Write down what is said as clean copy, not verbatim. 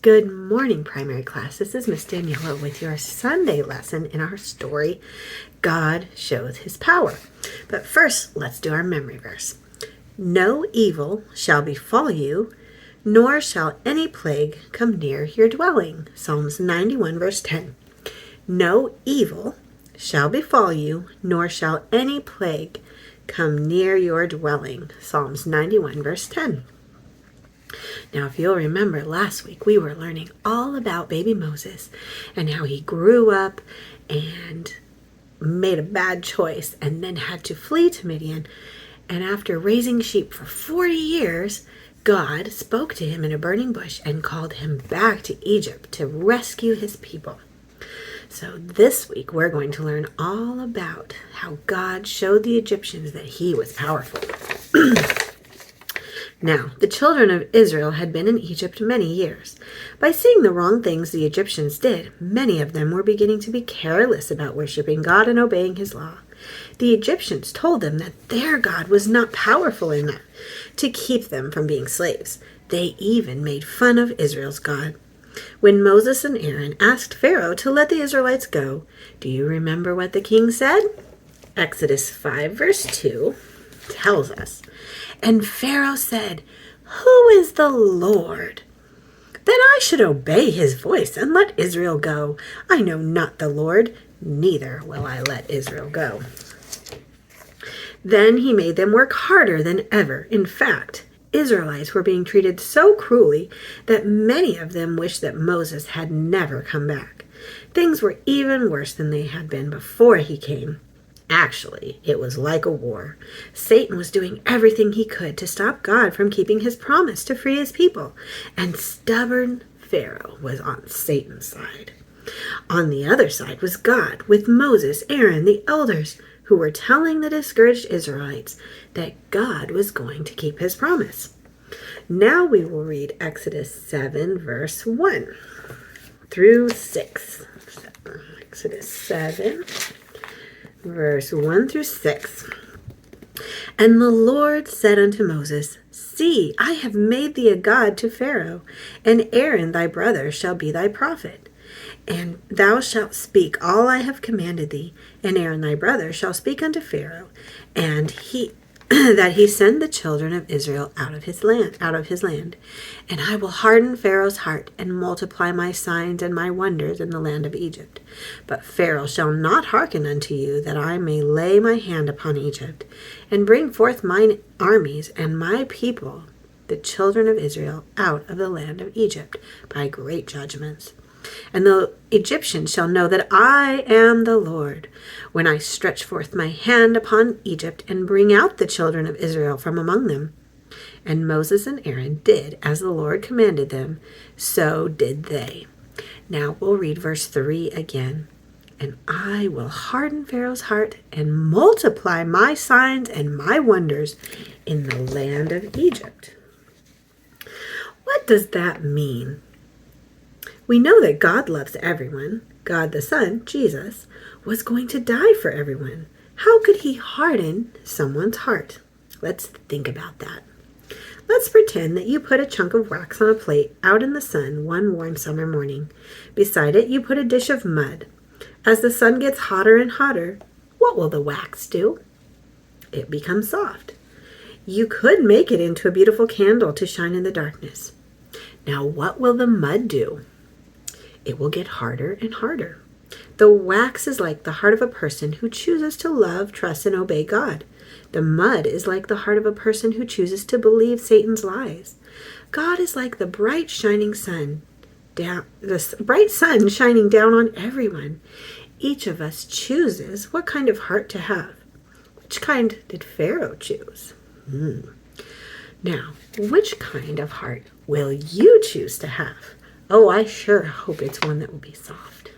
Good morning, primary class. This is Miss Daniela with your Sunday lesson in our story, God Shows His Power. But first, let's do our memory verse. No evil shall befall you, nor shall any plague come near your dwelling. Psalms 91, verse 10. No evil shall befall you, nor shall any plague come near your dwelling. Psalms 91, verse 10. Now, if you'll remember, last week we were learning all about baby Moses and how he grew up and made a bad choice and then had to flee to Midian. And after raising sheep for 40 years, God spoke to him in a burning bush and called him back to Egypt to rescue his people. So this week we're going to learn all about how God showed the Egyptians that he was powerful. Now, the children of Israel had been in Egypt many years. By seeing the wrong things the Egyptians did, many of them were beginning to be careless about worshiping God and obeying his law. The Egyptians told them that their God was not powerful enough to keep them from being slaves. They even made fun of Israel's God. When Moses and Aaron asked Pharaoh to let the Israelites go, do you remember what the king said? Exodus 5 verse 2 tells us, "And Pharaoh said, 'Who is the Lord, that I should obey his voice and let Israel go? I know not the Lord, neither will I let Israel go.' Then he made them work harder than ever. In fact, Israelites were being treated so cruelly that many of them wished that Moses had never come back. Things were even worse than they had been before he came. Actually, it was like a war. Satan was doing everything he could to stop God from keeping his promise to free his people, and stubborn Pharaoh was on Satan's side. On the other side was God, with Moses, Aaron, the elders, who were telling the discouraged Israelites that God was going to keep his promise. Now we will read Exodus 7, verse 1 through 6. Exodus 7, verse 1 through 6. "And the Lord said unto Moses, See, I have made thee a god to Pharaoh, and Aaron thy brother shall be thy prophet. And thou shalt speak all I have commanded thee, and Aaron thy brother shall speak unto Pharaoh, and he that he send the children of Israel out of his land. And I will harden Pharaoh's heart, and multiply my signs and my wonders in the land of Egypt. But Pharaoh shall not hearken unto you, that I may lay my hand upon Egypt, and bring forth mine armies and my people, the children of Israel, out of the land of Egypt by great judgments. And the Egyptians shall know that I am the Lord, when I stretch forth my hand upon Egypt and bring out the children of Israel from among them.' And Moses and Aaron did as the Lord commanded them, so did they." Now we'll read verse 3 again. "And I will harden Pharaoh's heart and multiply my signs and my wonders in the land of Egypt." What does that mean? We know that God loves everyone. God the Son, Jesus, was going to die for everyone. How could he harden someone's heart? Let's think about that. Let's pretend that you put a chunk of wax on a plate out in the sun one warm summer morning. Beside it, you put a dish of mud. As the sun gets hotter and hotter, what will the wax do? It becomes soft. You could make it into a beautiful candle to shine in the darkness. Now, what will the mud do? It will get harder and harder. The wax is like the heart of a person who chooses to love, trust, and obey God. The mud is like the heart of a person who chooses to believe Satan's lies. God is like the bright shining sun, the bright sun shining down on everyone. Each of us chooses what kind of heart to have. Which kind did Pharaoh choose? Now, which kind of heart will you choose to have? Oh, I sure hope it's one that will be soft.